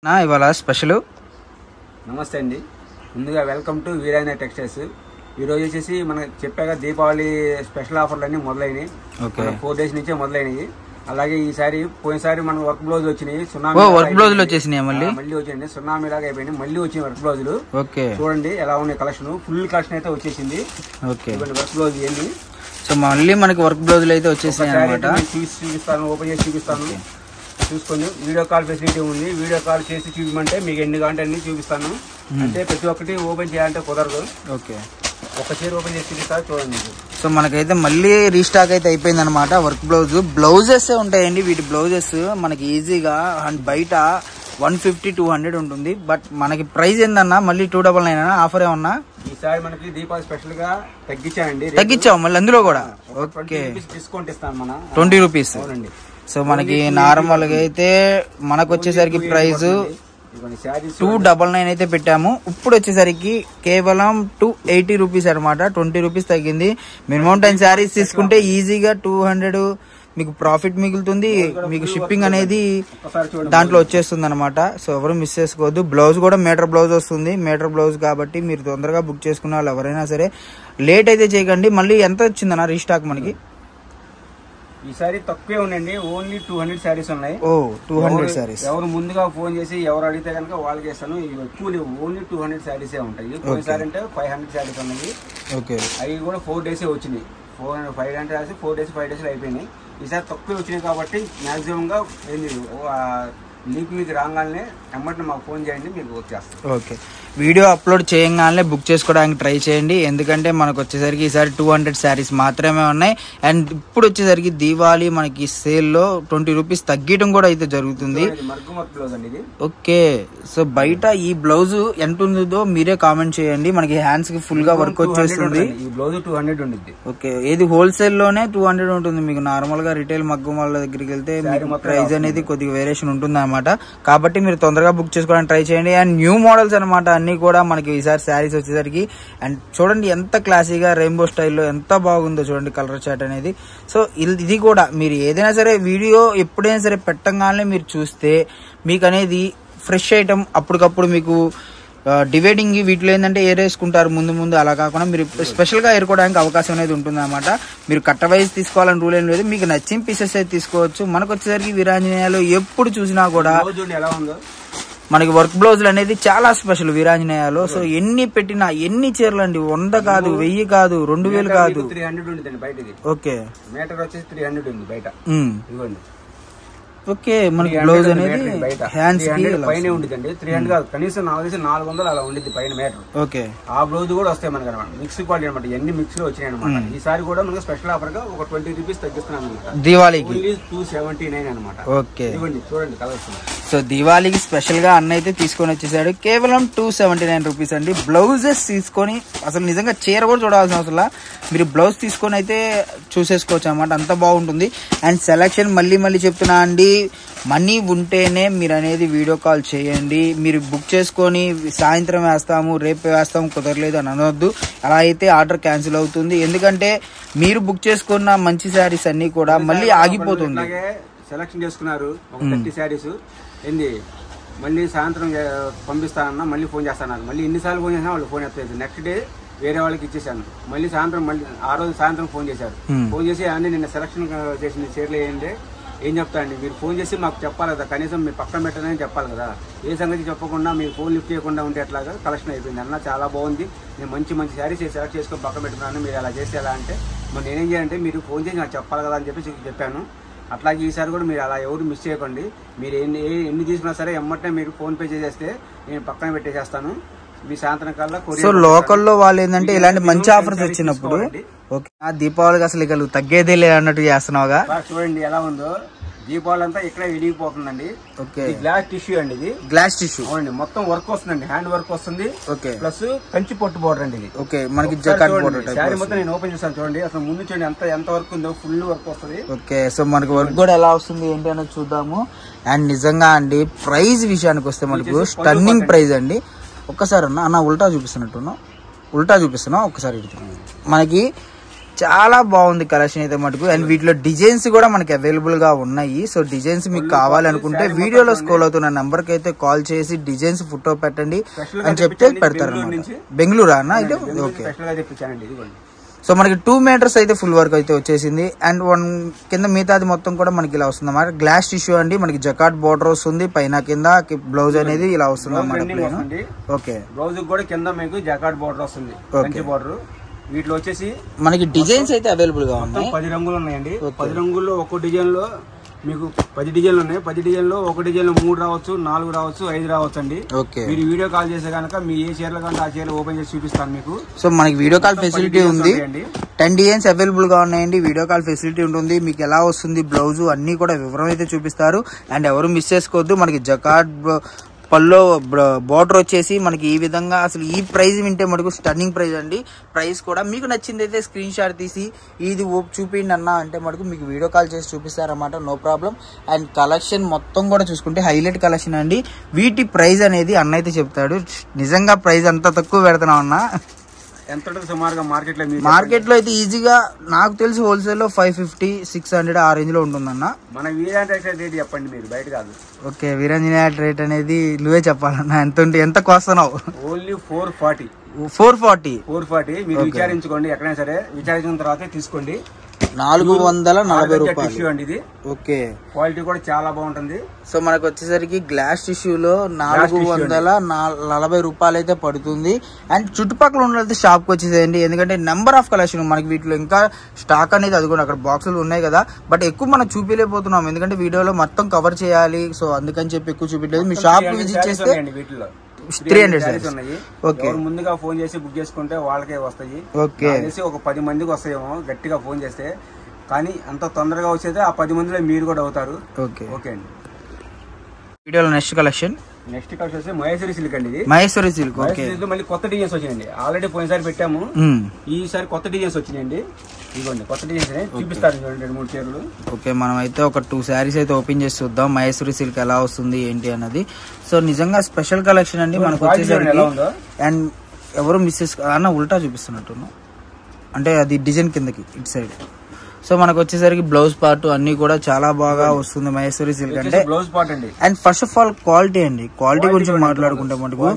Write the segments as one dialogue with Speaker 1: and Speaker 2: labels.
Speaker 1: ఇవాళ స్పెషల్
Speaker 2: నమస్తే అండి. ముందుగా వెల్కమ్ టు వీరాయన టెక్స్టైల్స్. ఈరోజు వచ్చేసి మనకు చెప్పాక దీపావళి స్పెషల్ ఆఫర్లు అన్ని మొదలైనవి. 4 days నుంచే మొదలైనవి. అలాగే ఈసారి పోయినసారి మన వర్క్ బ్లౌజ్ వచ్చినాయి,
Speaker 1: వర్క్ బ్లౌజులు వచ్చేసినాయి, మళ్ళీ
Speaker 2: వచ్చింది సునామీ లాగా అయిపోయింది. మళ్ళీ వచ్చిన వర్క్ బ్లౌజులు చూడండి ఎలా ఉన్నాయి. కలెక్షన్ ఫుల్ కలెక్షన్ అయితే వచ్చేసింది. వర్క్ బ్లౌజ్ ఏంటి,
Speaker 1: సో మళ్ళీ మనకి వర్క్ బ్లౌజులు అయితే వచ్చేసాయి అన్నమాట.
Speaker 2: చూపిస్తాను, ఓపెన్ చేసి చూపిస్తాను. చూసుకోండి, వీడియో కాల్ ఫెసిలిటీ ఉంది. వీడియో కాల్ చేసి చూపించమంటే మీకు ఎన్ని కావాలంటే అన్ని చూపిస్తాను. అంటే ప్రతి ఒక్కటి ఓపెన్ చేయాలంటే కుదరదు. ఒక చీర ఓపెన్ చేసి చూపిస్తారు చూడండి.
Speaker 1: సో మనకైతే మళ్ళీ రీస్టాక్ అయితే అయిపోయింది అనమాట. వర్క్ బ్లౌజెస్ ఉంటాయండి. వీటి బ్లౌజెస్ మనకి ఈజీగా బయట 150-200 ఉంటుంది. బట్ మనకి ప్రైస్ ఏందన్నా మళ్ళీ 299 ఆఫర్ ఏమన్నా
Speaker 2: ఈసారి మనకి దీపావళి స్పెషల్ గా
Speaker 1: తగ్గించాం మళ్ళీ అందులో కూడా.
Speaker 2: ఓకే, డిస్కౌంట్ ఇస్తాను మన
Speaker 1: 20 రూపీస్. సో మనకి నార్మల్ గా అయితే మనకు వచ్చేసరికి ప్రైస్ 299 అయితే పెట్టాము. ఇప్పుడు వచ్చేసరికి కేవలం 280 రూపీస్ అనమాట. 20 రూపీస్ తగ్గింది. మినిమం 10 శారీస్ తీసుకుంటే ఈజీగా 200 మీకు ప్రాఫిట్ మిగులుతుంది. మీకు షిప్పింగ్ అనేది దాంట్లో వచ్చేస్తుంది అనమాట. సో ఎవరు మిస్ చేసుకోవద్దు. బ్లౌజ్ కూడా మీటర్ బ్లౌజ్ వస్తుంది. మీటర్ బ్లౌజ్ కాబట్టి మీరు తొందరగా బుక్ చేసుకున్న వాళ్ళు ఎవరైనా సరే లేట్ అయితే చేయకండి. మళ్ళీ ఎంత వచ్చిందన్న రీస్టాక్ మనకి?
Speaker 2: ఈసారి తక్కువే ఉండండి. ఓన్లీ 200 శారీస్ ఉన్నాయి.
Speaker 1: 200 శారీస్.
Speaker 2: ఎవరు ముందుగా ఫోన్ చేసి ఎవరు అడిగితే కనుక వాళ్ళకి ఇస్తాను. ఎక్కువ లేవు, ఓన్లీ 200 శారీస్ ఉంటాయి. పోయినసారి అంటే 500 శారీస్ ఉన్నాయి. అవి కూడా 4 days వచ్చినాయి. 500 రాసి 4 days 5 days అయిపోయినాయి. ఈసారి తక్కువ వచ్చినాయి కాబట్టి మాక్సిమం గా ఏంది మీకు రాగానే ఎమ్మటిని మాకు ఫోన్ చేయండి, మీకు బుక్ చేస్తాం.
Speaker 1: ఓకే, వీడియో అప్లోడ్ చేయగానే బుక్ చేసుకోవడానికి ట్రై చేయండి. ఎందుకంటే మనకు వచ్చేసరికి ఈసారి 200 శారీస్ మాత్రమే ఉన్నాయి. అండ్ ఇప్పుడు వచ్చేసరికి దీవాళి మనకి సేల్ లో 20 రూపీస్ తగ్గడం కూడా అయితే జరుగుతుంది. ఓకే, సో బయట ఈ బ్లౌజ్ ఎంత ఉందో మీరే కామెంట్ చేయండి. మనకి హ్యాండ్స్ కి ఫుల్ గా వర్క్ వచ్చేస్తుంది.
Speaker 2: ఈ బ్లౌజ్ 200 ఉంటుంది.
Speaker 1: ఓకే, ఏది హోల్సేల్ లోనే 200 ఉంటుంది. మీకు నార్మల్ గా రిటైల్ మగ్గం వాళ్ళ దగ్గరికి వెళ్తే ప్రైస్ అనేది కొద్దిగా వేరియేషన్ ఉంటుంది అనమాట. కాబట్టి మీరు తొందరగా బుక్ చేసుకోవడానికి ట్రై చేయండి. అండ్ న్యూ మోడల్స్ అనమాట అన్ని కూడా మనకి ఈసారి శారీస్ వచ్చేసరికి. అండ్ చూడండి ఎంత క్లాసీగా రెయిన్బో స్టైల్లో ఎంత బాగుందో చూడండి కలర్ చార్ట్ అనేది. సో ఇది కూడా మీరు ఏదైనా సరే వీడియో ఎప్పుడైనా సరే పెట్టగానే మీరు చూస్తే మీకు అనేది ఫ్రెష్ ఐటమ్ అప్పటికప్పుడు మీకు డివైడింగ్ వీటిలో ఏంటంటే ఏరేసుకుంటారు ముందు. అలా కాకుండా మీరు స్పెషల్ గా ఏరుకోవడానికి అవకాశం అనేది ఉంటుంది అనమాట. మీరు కట్ట వైజ్ తీసుకోవాలని రూల్ ఏం లేదు. మీకు నచ్చిన పీసెస్ అయితే తీసుకోవచ్చు. మనకు వచ్చేసరికి వీరాంజనేయాలు ఎప్పుడు చూసినా కూడా మనకి వర్క్ బ్లౌజులు అనేది చాలా స్పెషల్ వీరాంజనేయాలు. సో ఎన్ని పెట్టినా ఎన్ని చీరలు అండి, 100 కాదు, 1000 కాదు, 2000 కాదు.
Speaker 2: 300 ఉంటుంది బయటది.
Speaker 1: ఓకే,
Speaker 2: మీటర్ వచ్చేసి 300 ఉంది బయట. ఇవ్వండి.
Speaker 1: ఓకే, మనకి బ్లౌజ్ అనేది హ్యాండ్స్ కి
Speaker 2: పైన ఉంటుంది. 300 కాదు, కనీసం 400 అలా ఉండిద్ది పైన మీటర్.
Speaker 1: ఓకే, ఆ
Speaker 2: బ్లౌజ్ కూడా వస్తాయి మనకి అనమాట. మిక్స్ క్వాలిటీ అనమాట. ఎన్ని మిక్స్ లో వచ్చినాయి అనమాట. ఈసారి కూడా మనకి స్పెషల్ ఆఫర్ గా ఒక 20 రూపీస్ తగ్గిస్తున్నాం
Speaker 1: దీవాళికి.
Speaker 2: 279 అనమాట.
Speaker 1: ఓకే,
Speaker 2: ఇవ్వండి చూడండి కలర్స్.
Speaker 1: సో దీవాళికి స్పెషల్ గా అన్న అయితే తీసుకొని వచ్చేసాడు. కేవలం 279 రూపీస్ అండి. బ్లౌజెస్ తీసుకొని అసలు నిజంగా చీర కూడా చూడాల్సిన అవసరం, మీరు బ్లౌజ్ తీసుకొని అయితే చూసేసుకోవచ్చు అనమాట. అంత బాగుంటుంది. అండ్ సెలక్షన్ మళ్ళీ చెప్తున్నా అండి, మనీ ఉంటేనే మీరు అనేది వీడియో కాల్ చేయండి. మీరు బుక్ చేసుకొని సాయంత్రం వేస్తాము, రేపు వేస్తాము, కుదరలేదు అని అనొద్దు. అలా అయితే ఆర్డర్ క్యాన్సిల్ అవుతుంది. ఎందుకంటే మీరు బుక్ చేసుకున్న మంచి శారీస్ అన్ని కూడా మళ్ళీ ఆగిపోతుంది.
Speaker 2: సెలక్షన్ చేసుకున్నారు ఒక 30 శారీస్ ఏంది, మళ్ళీ సాయంత్రం పంపిస్తానన్నా మళ్ళీ ఫోన్ చేస్తాను. మళ్ళీ ఎన్నిసార్లు ఫోన్ చేసినా వాళ్ళు ఫోన్ ఎత్తలేదు. నెక్స్ట్ డే వేరే వాళ్ళకి ఇచ్చేసాను. మళ్ళీ సాయంత్రం ఆ రోజు సాయంత్రం ఫోన్ చేశారు. ఫోన్ చేసి అన్నీ నిన్న సెలక్షన్ చేసిన చీరలు ఏంటంటే ఏం చెప్తా అండి, మీరు ఫోన్ చేసి మాకు చెప్పాలి కదా, కనీసం మీరు పక్కన పెట్టాలని చెప్పాలి కదా. ఏ సంగతి చెప్పకుండా మీరు ఫోన్ లిఫ్ట్ చేయకుండా ఉంటే ఎట్లాగా కలెక్షన్ అయిపోయింది. అన్న చాలా బాగుంది, నేను మంచి శారీస్ సెలెక్ట్ చేసుకొని పక్కన పెట్టుకున్నాను, మీరు అలా చేస్తే ఎలా అంటే మరి నేనేం చేయాలంటే మీరు ఫోన్ చేసి నాకు చెప్పాలి కదా అని చెప్పాను. అట్లాగే ఈసారి కూడా మీరు అలా ఎవరు మిస్ చేయకండి. మీరు ఎన్ని తీసుకున్నా సరే ఎమ్మటే మీరు ఫోన్ పే చేసేస్తే నేను పక్కన పెట్టేసేస్తాను. మీ సాయంత్రం కల్లా.
Speaker 1: సో లోకల్లో వాళ్ళు ఏంటంటే ఇలాంటి మంచి ఆఫర్స్ వచ్చినప్పుడు ఓకే, దీపావళికి అసలు ఇక తగ్గేదే లేదు అన్నట్టు చేస్తున్నావుగా.
Speaker 2: చూడండి ఎలా ఉందో. దీపావళి అంతా ఇక్కడ వెలిగిపోతుందండి.
Speaker 1: ఓకే,
Speaker 2: గ్లాస్ టిష్యూ అండి. ఇది
Speaker 1: గ్లాస్ టిష్యూ అవునండి.
Speaker 2: మొత్తం వర్క్ వస్తుందండి, హ్యాండ్ వర్క్ వస్తుంది.
Speaker 1: ఓకే,
Speaker 2: ప్లస్ కంచి పొట్టు బోర్డర్ అండి ఇది.
Speaker 1: ఓకే, మనకి జకాట్ బోర్డర్
Speaker 2: శారీ మొత్తం నేను ఓపెన్ చేస్తాను చూడండి. అసలు ముందు చూడండి ఎంత వర్క్ ఉందో, ఫుల్ వర్క్ వస్తుంది.
Speaker 1: ఓకే, సో మనకి వర్క్ కూడా ఎలా వస్తుంది ఏంటి అనేది చూద్దాము. అండ్ నిజంగా అండి ప్రైస్ విషయానికి వస్తే మనకు స్టన్నింగ్ ప్రైస్ అండి. ఒక్కసారి అన్న ఉల్టా చూపిస్తున్నా, ఒక్కసారి మనకి చాలా బాగుంది కలెక్షన్ అయితే మటుకు. అండ్ వీటిలో డిజైన్స్ కూడా మనకి అవైలబుల్ గా ఉన్నాయి. సో డిజైన్స్ మీకు కావాలనుకుంటే వీడియోలో స్క్రోల్ అవుతున్న నంబర్ కి అయితే కాల్ చేసి డిజైన్స్ ఫోటో పెట్టండి అని చెప్తే పెడతారు అన్నమాట. బెంగళూరు అన్న అయితే ఓకే. సో మనకి 2 మీటర్స్ అయితే ఫుల్ వర్క్ అయితే వచ్చేసింది. అండ్ 1 కింద మిగతాది మొత్తం కూడా మనకి ఇలా వస్తుంది అన్నమాట. గ్లాస్ టిష్యూ అండి, మనకి జకాట్ బోర్డర్ వస్తుంది, పైన కింద బ్లౌజ్ అనేది ఇలా వస్తుంది అన్నమాట. ఓకే,
Speaker 2: బ్లౌజ్ కూడా కింద మీకు జకాట్ బోర్డర్ వస్తుంది, కంచి బోర్డర్. వీటిలో వచ్చేసి
Speaker 1: మనకి డిజైన్స్ అయితే అవైలబుల్ గా ఉన్నాయి.
Speaker 2: 10 రంగులు ఉన్నాయండి. 10 రంగుల్లో ఒక్కో డిజైన్ లో మీకు 10 డిజైన్లు ఉన్నాయి. 10 డిజైన్ లో ఒక డిజైన్ లో 3 రావచ్చు, 4 రావచ్చు, 5 రావచ్చు అండి. మీరు వీడియో కాల్ చేసే కనుక మీ ఏ చీరలు కంటే ఆ చీరలు ఓపెన్ చేసి చూపిస్తాను మీకు.
Speaker 1: సో మనకి వీడియో కాల్ ఫెసిలిటీ ఉంది. 10 డిజైన్స్ అవైలబుల్ గా ఉన్నాయండి. వీడియో కాల్ ఫెసిలిటీ ఉంటుంది. మీకు ఎలా వస్తుంది బ్లౌజ్ అన్ని కూడా వివరం అయితే చూపిస్తారు. అండ్ ఎవరు మిస్ చేసుకోవద్దు. మనకి జకాట్ పల్లో బోర్డర్ వచ్చేసి మనకి ఈ విధంగా, అసలు ఈ ప్రైస్ వింటే మనకు స్టన్నింగ్ ప్రైస్ అండి. ప్రైస్ కూడా మీకు నచ్చింది అయితే స్క్రీన్ షాట్ తీసి ఇది చూపిండి అన్న అంటే మనకు మీకు వీడియో కాల్ చేసి చూపిస్తారన్నమాట, నో ప్రాబ్లం. అండ్ కలెక్షన్ మొత్తం కూడా చూసుకుంటే హైలైట్ కలెక్షన్ అండి. వీటి ప్రైస్ అనేది అన్న అయితే చెప్తాడు. నిజంగా ప్రైస్ అంత తక్కువ పెడుతున్నాం అన్న.
Speaker 2: ఎంత సుమారుగా
Speaker 1: మార్కెట్ లో అయితే ఈజీగా నాకు తెలిసి హోల్సేల్ లో 550, 600 ఆ రేంజ్ లో ఉంటుందన్న.
Speaker 2: మన వీరాంజనేయ రేట్ చెప్పండి మీరు, బయట కాదు.
Speaker 1: ఓకే, వీరాంజనేయ రేట్ అనేది నువ్వే చెప్పాలన్నా. ఎంత కోస్తున్నావు?
Speaker 2: ఓన్లీ 440.
Speaker 1: 440
Speaker 2: మీరు విచారించుకోండి. ఎక్కడైనా సరే విచారించిన తర్వాత తీసుకోండి.
Speaker 1: 440 రూపాయలు
Speaker 2: అండి ఇది.
Speaker 1: ఓకే,
Speaker 2: క్వాలిటీ కూడా చాలా బాగుంటుంది.
Speaker 1: సో మనకు వచ్చేసరికి గ్లాస్ టిష్యూలో 440 రూపాయలు అయితే పడుతుంది. అండ్ చుట్టుపక్కల ఉన్నది షాప్ కి వచ్చేసేయండి. ఎందుకంటే నెంబర్ ఆఫ్ కలెక్షన్ మనకి వీటిలో ఇంకా స్టాక్ అనేది అది కూడా అక్కడ బాక్సులు ఉన్నాయి కదా, బట్ ఎక్కువ మనం చూపించలేకపోతున్నాం ఎందుకంటే వీడియోలో మొత్తం కవర్ చేయాలి. సో అందుకని చెప్పి ఎక్కువ చూపించలేదు. మీ షాప్ కి విజిట్ చేస్తే
Speaker 2: వీటిలో
Speaker 1: 300 సారీస్
Speaker 2: ఉన్నాయి. ముందుగా ఫోన్ చేసి బుక్ చేసుకుంటే వాళ్ళకే వస్తాయి.
Speaker 1: ఓకే,
Speaker 2: ఒక 10 మందికి వస్తాయేమో గట్టిగా ఫోన్ చేస్తే. కానీ అంత తొందరగా వచ్చేది ఆ 10 మందిలో మీరు కూడా అవుతారు.
Speaker 1: ఓకే
Speaker 2: ఓకే అండి.
Speaker 1: వీడియోలో నెక్స్ట్ కలెక్షన్
Speaker 2: వచ్చేసి మహేశ్వరి సిల్క్ అండి. ఇది
Speaker 1: మహేశ్వరి సిల్క్. ఓకే,
Speaker 2: మళ్ళీ కొత్త డిజైన్స్ వచ్చినాయండి. ఆల్రెడీ పోయినసారి పెట్టాము, ఈసారి కొత్త డిజైన్స్ వచ్చినాయండి. ఇదిగోండి కొత్త డిజైన్స్ చూపిస్తారు, 2-3 చీరలు.
Speaker 1: ఓకే, మనం అయితే ఒక 2 శారీస్ అయితే ఓపెన్ చేసి చూద్దాం మహేశ్వరి సిల్క్ ఎలా వస్తుంది ఏంటి అన్నది. సో నిజంగా స్పెషల్ కలెక్షన్ అండి మనకు వచ్చేసరికి. అండ్ ఎవరు మిస్సెస్ అన్న ఉల్టా చూపిస్తున్నట్టు, అంటే అది డిజైన్ కిందకి ఇటు సైడ్. సో మనకు వచ్చేసరికి బ్లౌజ్ పార్ట్ అన్ని కూడా చాలా బాగా వస్తుంది మహేశ్వరి సిల్క్ అంటే.
Speaker 2: బ్లౌజ్ పార్ట్ అండి.
Speaker 1: And first of all quality అండి, క్వాలిటీ గురించి మాట్లాడుకుంటే మనకు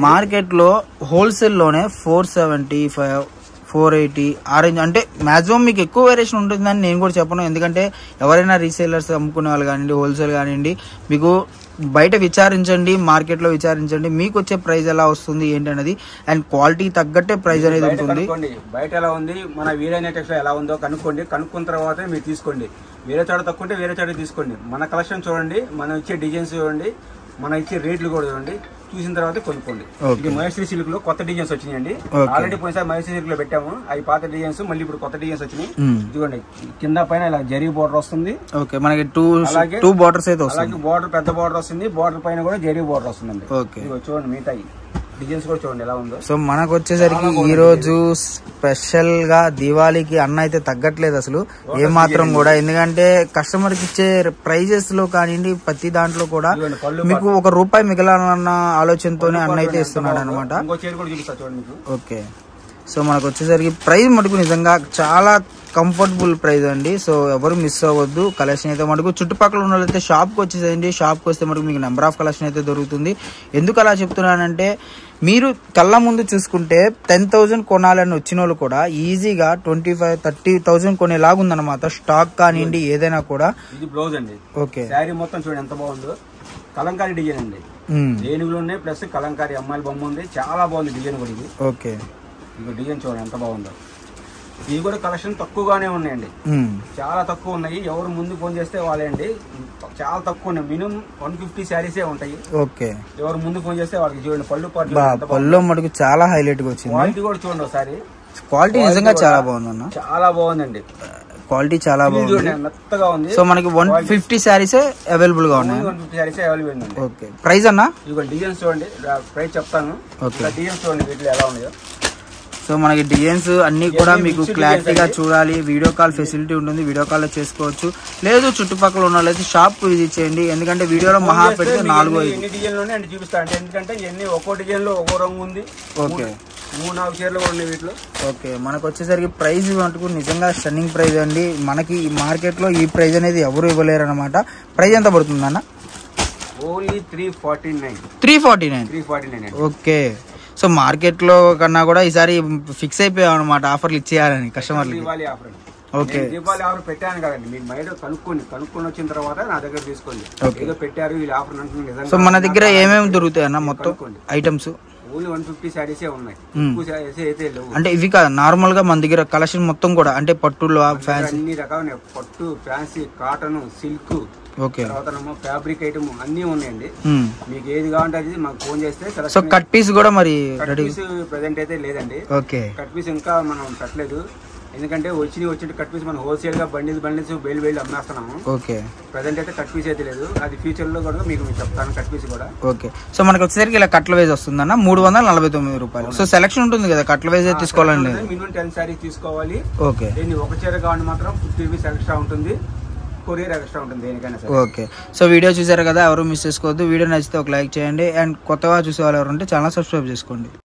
Speaker 1: మార్కెట్ లో హోల్సేల్ లోనే 475, 480 ఆరెంజ్ అంటే మాక్సిమం మీకు ఎక్కువ వేరియేషన్ ఉంటుందని నేను కూడా చెప్పను. ఎందుకంటే ఎవరైనా రీసేలర్స్ అమ్ముకునే వాళ్ళు కానివ్వండి, హోల్సేల్ కానివ్వండి, మీకు బయట విచారించండి, మార్కెట్ లో విచారించండి, మీకు వచ్చే ప్రైస్ ఎలా వస్తుంది ఏంటి అనేది. అండ్ క్వాలిటీ తగ్గట్టే ప్రైస్ అనేది ఉంటుంది.
Speaker 2: బయట ఎలా ఉంది, మన వీరాంజనేయ టెక్స్టైల్ ఎలా ఉందో కనుక్కోండి. కనుక్కున్న తర్వాత మీరు తీసుకోండి. వేరే చోట తక్కువ ఉంటే వేరే చోట తీసుకోండి. మన కలెక్షన్ చూడండి, మనం ఇచ్చే డిజైన్స్ చూడండి, మనం ఇచ్చే రేట్లు కూడా చూడండి. చూసిన తర్వాత కొనుక్కోండి. ఇది మహేశ్వరి సిల్క్ లో కొత్త డిజైన్స్ వచ్చినాయండి. ఆల్రెడీ పోయినసారి మహేశ్వరి సిల్క్ లో పెట్టాము, అవి పాత డిజైన్స్. మళ్ళీ ఇప్పుడు కొత్త డిజైన్స్ వచ్చినాయి. ఇదిగోండి కింద పైన ఇలా జరీ బోర్డర్ వస్తుంది.
Speaker 1: ఓకే, మనకి 2 బోర్డర్స్ అయితే వస్తుంది.
Speaker 2: అలాగే బోర్డర్ పెద్ద బోర్డర్ వస్తుంది, బోర్డర్ పైన కూడా జరీ బోర్డర్ వస్తుందండి. చూడండి మిగతా డిజైన్స్ కూడా చూడండి ఎలా ఉందో.
Speaker 1: సో మనకు వచ్చేసరికి ఈ రోజు స్పెషల్ గా దివాళీకి అన్న అయితే తగ్గట్లేదు అసలు ఏ మాత్రం కూడా. ఎందుకంటే కస్టమర్ కి ఇచ్చే ప్రైజెస్ లో కానివ్వండి, ప్రతి దాంట్లో కూడా మీకు ₹1 మిగలాలన్న ఆలోచనతోనే అన్న అయితే ఇస్తున్నాడు అనమాట. ఓకే, సో మనకు వచ్చేసరికి ప్రైస్ మటుకు నిజంగా చాలా కంఫర్టబుల్ ప్రైస్ అండి. సో ఎవరు మిస్ అవ్వద్దు. కలెక్షన్ అయితే మటుకు చుట్టుపక్కల ఉన్న వాళ్ళైతే షాప్కి వచ్చేసేయండి. షాప్కి వస్తే మటుకు మీకు నెంబర్ ఆఫ్ కలెక్షన్ అయితే దొరుకుతుంది. ఎందుకు అలా చెప్తున్నానంటే మీరు కళ్ళ ముందు చూసుకుంటే 10,000 కొనాలని వచ్చిన వాళ్ళు కూడా ఈజీగా 25-30,000 కొనేలాగుందన్నమాట. స్టాక్ కానివ్వండి ఏదైనా కూడా.
Speaker 2: ఇది బ్లౌజ్ అండి.
Speaker 1: ఓకే,
Speaker 2: శారీ మొత్తం చూడండి ఎంత బాగుందో. కలంకారీ డిజైన్ అండి, ఏనుగులు ఉన్నాయి, ప్లస్ కలంకారీ అమ్మాయిల బొమ్మ ఉంది. చాలా బాగుంది డిజైన్ కూడా ఇది.
Speaker 1: ఓకే,
Speaker 2: ఇంకో డిజైన్ చూడండి ఎంత బాగుందో. ఇవి కూడా కలెక్షన్ తక్కువగానే ఉన్నాయండి, చాలా తక్కువ ఉన్నాయి. ఎవరు ముందు ఫోన్ చేస్తే వాళ్ళే అండి. చాలా తక్కువ ఉన్నాయి, మినిమం 150 శారీసే ఉంటాయి.
Speaker 1: ఓకే,
Speaker 2: ఎవరు ముందు ఫోన్ చేస్తే వాళ్ళకి చూడండి.
Speaker 1: పళ్ళు మటుకు చాలా హైలైట్ గా వచ్చింది.
Speaker 2: క్వాలిటీ కూడా చూడండి ఒకసారి.
Speaker 1: క్వాలిటీ నిజంగా చాలా బాగుందన్న,
Speaker 2: చాలా బాగుందండి.
Speaker 1: క్వాలిటీ చాలా బాగుంది,
Speaker 2: మెత్తగా ఉంది.
Speaker 1: సో మనకి 150 శారీస్ అవైలబుల్ గా ఉన్నాయి.
Speaker 2: 150 శారీస్ అవైలబుల్ ఉంది.
Speaker 1: ఓకే, ప్రైస్ అన్న
Speaker 2: ఇదిగో డిజైన్స్ చూడండి, ప్రైస్ చెప్తాను. డిజైన్స్ చూడండి వీటిలో ఎలా ఉన్నాయో.
Speaker 1: సో మనకి డిజైన్స్ అన్ని కూడా మీకు క్లారిటీగా చూడాలి. వీడియో కాల్ ఫెసిలిటీ ఉంటుంది, వీడియో కాల్ చేసుకోవచ్చు. లేదు చుట్టుపక్కల ఉన్న వాళ్ళైతే షాప్ విజిట్ చేయండి. ఎందుకంటే వీడియోలో మహా పెడితే 4-5
Speaker 2: డిజైన్లోనే అంటే చూపిస్తాను. ఎందుకంటే ఇవన్నీ ఒక్కో డిజైన్ లో ఒక్కో రంగు ఉంది.
Speaker 1: ఓకే
Speaker 2: 3-4 చీరలు కూడా ఉన్నాయి వీటిలో.
Speaker 1: ఓకే మనకు వచ్చేసరికి ప్రైస్ మటుకు నిజంగా స్టన్నింగ్ ప్రైస్ అండి. మనకి ఈ మార్కెట్ లో ఈ ప్రైస్ అనేది ఎవరు ఇవ్వలేరు అనమాట. ప్రైస్ ఎంత పడుతుంది అన్న?
Speaker 2: ఓన్లీ 349.
Speaker 1: 349. ఓకే సో మార్కెట్ లో కన్నా కూడా ఈసారి ఫిక్స్ అయిపోయాం అనమాట ఆఫర్లు ఇచ్చేయాలని కస్టమర్లు.
Speaker 2: Deepavali offer.
Speaker 1: Okay
Speaker 2: Deepavali offer పెట్టాను కదండి, మీరు బయట కనుక్కొని వచ్చిన తర్వాత నా దగ్గర తీసుకోండి. ఏదో పెట్టారు వీళ్ళు ఆఫర్ అంటున్నారు.
Speaker 1: సో మన దగ్గర ఏమేమి దొరుకుతాయి అన్న మొత్తం ఐటమ్స్?
Speaker 2: ఓన్లీ 150 శారీసే ఉన్నాయి. శారీస్ అయితే లేవు.
Speaker 1: అంటే ఇవి కాదు, నార్మల్ గా మన దగ్గర కలెక్షన్ మొత్తం కూడా అంటే పట్టులో ఫ్యాన్సీ
Speaker 2: అన్ని రకాల పట్టు, ఫ్యాన్సీ, కాటన్, సిల్క్, తర్వాత ఫ్యాబ్రిక్ ఐటమ్ అన్ని ఉన్నాయండి. మీకు ఏది కావాలంటే అది మాకు ఫోన్ చేస్తే.
Speaker 1: సో కట్ పీస్ కూడా మరి
Speaker 2: ప్రెసెంట్ అయితే లేదండి.
Speaker 1: ఓకే
Speaker 2: కట్ పీస్ ఇంకా మనం పెట్టలేదు. ఎందుకంటే వచ్చిన కట్ పీస్ మనం హోల్సేల్ గా బండిల్స్ బేలు అమ్మేస్తున్నాము.
Speaker 1: ఓకే
Speaker 2: ప్రెసెంట్ అయితే కట్ పీస్ అయితే లేదు. అది ఫ్యూచర్ లో కూడా మీకు చెప్తాను కట్ పీస్ కూడా.
Speaker 1: ఓకే సో మనకి వచ్చేసరికి ఇలా కట్ల వైజ్ వస్తుందన్న 349 రూపాయలు. సో సెలక్షన్ ఉంటుంది కదా కట్ల వైజ్ తీసుకోవాలండి.
Speaker 2: మినిమం 10 శారీస్ తీసుకోవాలి.
Speaker 1: ఓకే
Speaker 2: దీన్ని ఒక చీర కావాలి మాత్రం 50 రూపీస్ ఎక్స్ట్రా ఉంటుంది. కొరియర్ ఎక్స్ట్రా ఉంటుంది దేనికైనా సరే.
Speaker 1: ఓకే సో వీడియో చూసారు కదా, ఎవరు మిస్ చేసుకోవద్దు. వీడియో నచ్చితే ఒక లైక్ చేయండి. అండ్ కొత్తగా చూసే వాళ్ళు ఎవరు ఉంటే ఛానల్ సబ్స్క్రైబ్ చేసుకోండి.